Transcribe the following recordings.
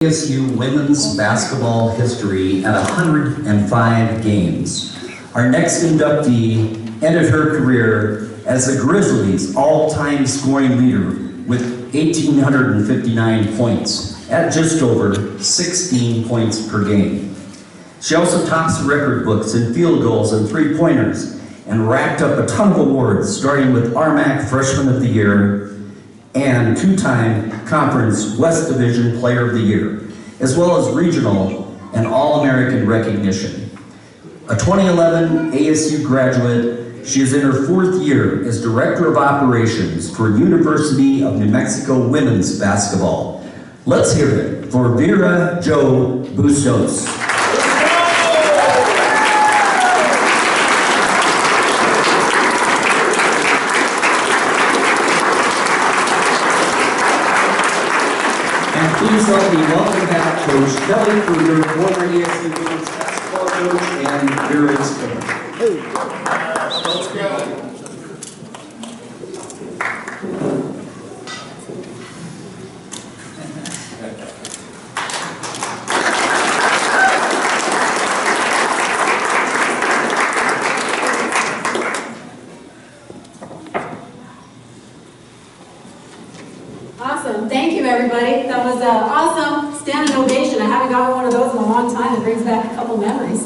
ASU women's basketball history at 105 games. Our next inductee ended her career as the Grizzlies' all-time scoring leader with 1,859 points at just over 16 points per game. She also tops the record books in field goals and three-pointers and racked up a ton of awards, starting with RMAC Freshman of the Year and two-time Conference West Division Player of the Year, as well as regional and All-American recognition. A 2011 ASU graduate, she is in her fourth year as Director of Operations for University of New Mexico Women's Basketball. Let's hear it for Vera Jo Bustos. Please help me welcome back Coach Kelly Kruger, former ASU women's basketball coach, and Vera's coach. Hey. Let's go. Awesome. Thank you, everybody. That was an awesome standing ovation. I haven't gotten one of those in a long time. It brings back a couple memories.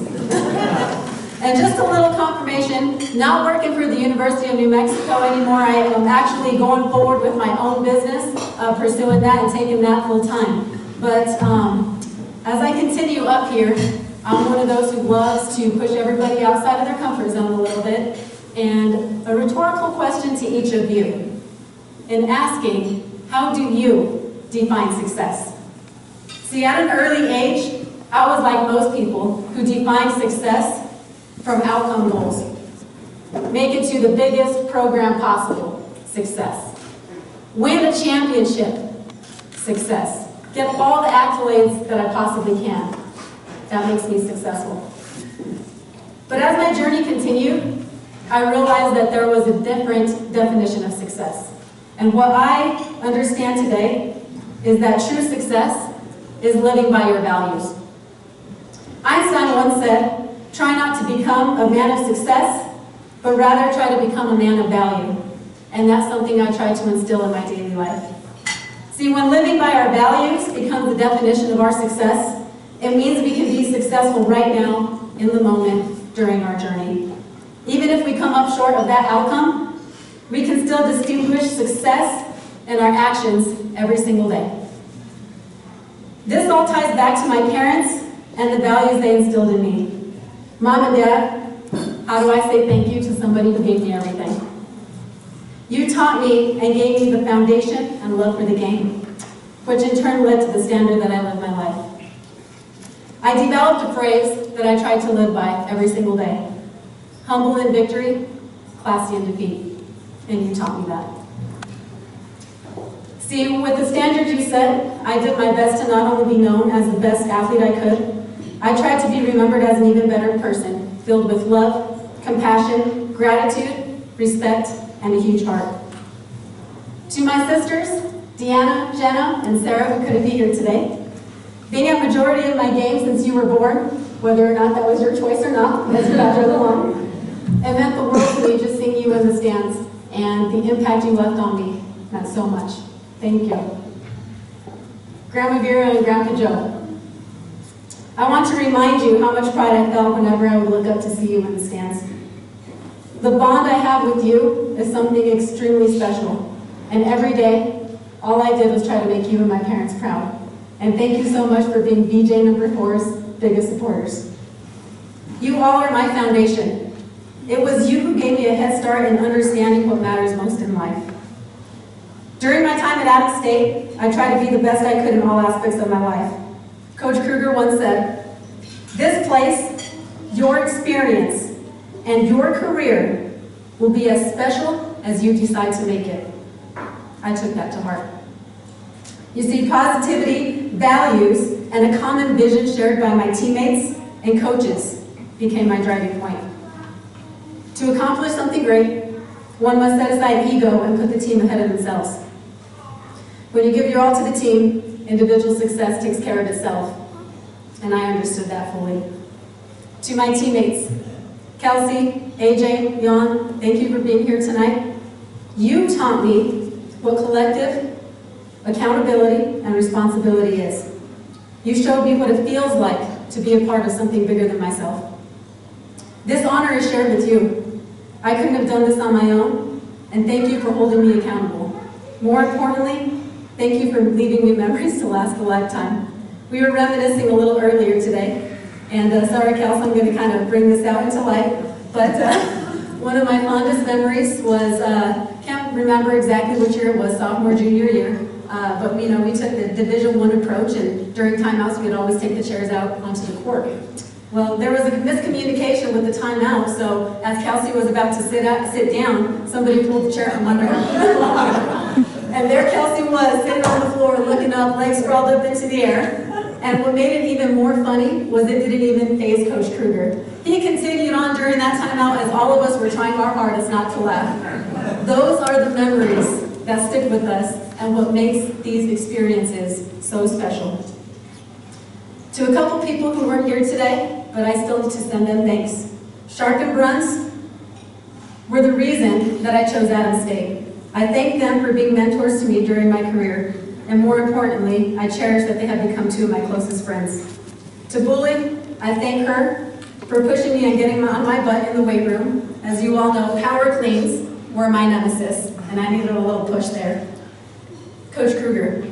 And just a little confirmation, not working for the University of New Mexico anymore. I am actually going forward with my own business, pursuing that and taking that full time. But as I continue up here, I'm one of those who loves to push everybody outside of their comfort zone a little bit. And a rhetorical question to each of you in asking, how do you define success? See, at an early age, I was like most people who define success from outcome goals. Make it to the biggest program possible, success. Win a championship, success. Get all the accolades that I possibly can. That makes me successful. But as my journey continued, I realized that there was a different definition of success. And what I understand today is that true success is living by your values. Einstein once said, try not to become a man of success, but rather try to become a man of value. And that's something I try to instill in my daily life. See, when living by our values becomes the definition of our success, it means we can be successful right now, in the moment, during our journey. Even if we come up short of that outcome, we can still distinguish success in our actions every single day. This all ties back to my parents and the values they instilled in me. Mom and Dad, how do I say thank you to somebody who gave me everything? You taught me and gave me the foundation and love for the game, which in turn led to the standard that I live my life. I developed a phrase that I try to live by every single day. Humble in victory, classy in defeat. And you taught me that. See, with the standard you set, I did my best to not only be known as the best athlete I could, I tried to be remembered as an even better person, filled with love, compassion, gratitude, respect, and a huge heart. To my sisters, Deanna, Jenna, and Sarah, who couldn't be here today, being at majority of my games since you were born, whether or not that was your choice or not, as you got the one, it meant the world to me just seeing you in the stands. And the impact you left on me meant so much. Thank you. Grandma Vera and Grandpa Joe, I want to remind you how much pride I felt whenever I would look up to see you in the stands. The bond I have with you is something extremely special. And every day, all I did was try to make you and my parents proud. And thank you so much for being BJ number 4's biggest supporters. You all are my foundation. It was you who gave me a head start in understanding what matters most in life. During my time at Adams State, I tried to be the best I could in all aspects of my life. Coach Kruger once said, this place, your experience, and your career will be as special as you decide to make it. I took that to heart. You see, positivity, values, and a common vision shared by my teammates and coaches became my driving point. To accomplish something great, one must set aside ego and put the team ahead of themselves. When you give your all to the team, individual success takes care of itself. And I understood that fully. To my teammates, Kelsey, AJ, Jan, thank you for being here tonight. You taught me what collective accountability and responsibility is. You showed me what it feels like to be a part of something bigger than myself. This honor is shared with you. I couldn't have done this on my own, and thank you for holding me accountable. More importantly, thank you for leaving me memories to last a lifetime. We were reminiscing a little earlier today, and sorry, Kels, I'm going to kind of bring this out into light, but one of my fondest memories was, can't remember exactly which year it was, sophomore, junior year, but we took the Division I approach, and during timeouts, we'd always take the chairs out onto the court. Well, there was a miscommunication with the timeout, so as Kelsey was about to sit down, somebody pulled the chair from under her. And there Kelsey was, sitting on the floor, looking up, legs sprawled up into the air. And what made it even more funny was it didn't even faze Coach Kruger. He continued on during that timeout as all of us were trying our hardest not to laugh. Those are the memories that stick with us and what makes these experiences so special. To a couple people who weren't here today, but I still need to send them thanks. Shark and Bruns were the reason that I chose Adams State. I thank them for being mentors to me during my career, and more importantly, I cherish that they have become two of my closest friends. To Bully, I thank her for pushing me and getting on my butt in the weight room. As you all know, power cleans were my nemesis, and I needed a little push there. Coach Kruger,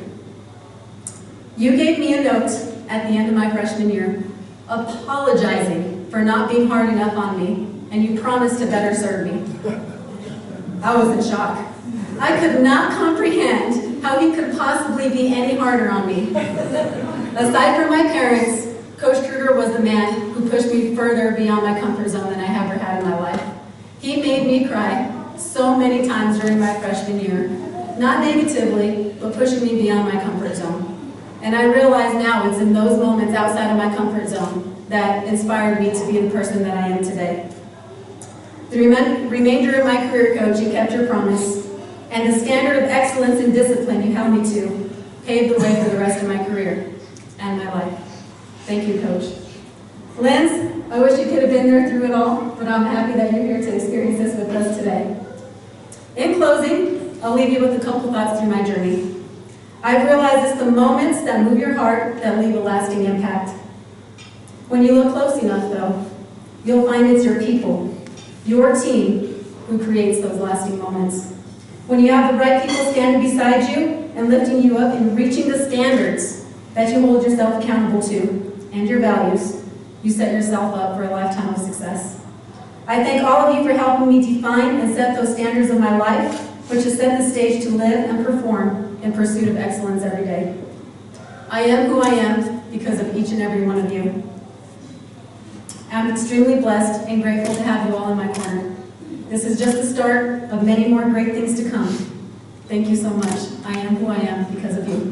you gave me a note at the end of my freshman year, apologizing for not being hard enough on me, and you promised to better serve me. I was in shock. I could not comprehend how he could possibly be any harder on me. Aside from my parents, Coach Kruger was the man who pushed me further beyond my comfort zone than I ever had in my life. He made me cry so many times during my freshman year, not negatively, but pushing me beyond my comfort zone. And I realize now it's in those moments outside of my comfort zone that inspired me to be the person that I am today. The remainder of my career, Coach, you kept your promise, and the standard of excellence and discipline you held me to paved the way for the rest of my career and my life. Thank you, Coach. Linz, I wish you could have been there through it all, but I'm happy that you're here to experience this with us today. In closing, I'll leave you with a couple thoughts through my journey. I've realized it's the moments that move your heart that leave a lasting impact. When you look close enough, though, you'll find it's your people, your team, who creates those lasting moments. When you have the right people standing beside you and lifting you up and reaching the standards that you hold yourself accountable to and your values, you set yourself up for a lifetime of success. I thank all of you for helping me define and set those standards of my life, which has set the stage to live and perform in pursuit of excellence every day. I am who I am because of each and every one of you. I'm extremely blessed and grateful to have you all in my corner. This is just the start of many more great things to come. Thank you so much. I am who I am because of you.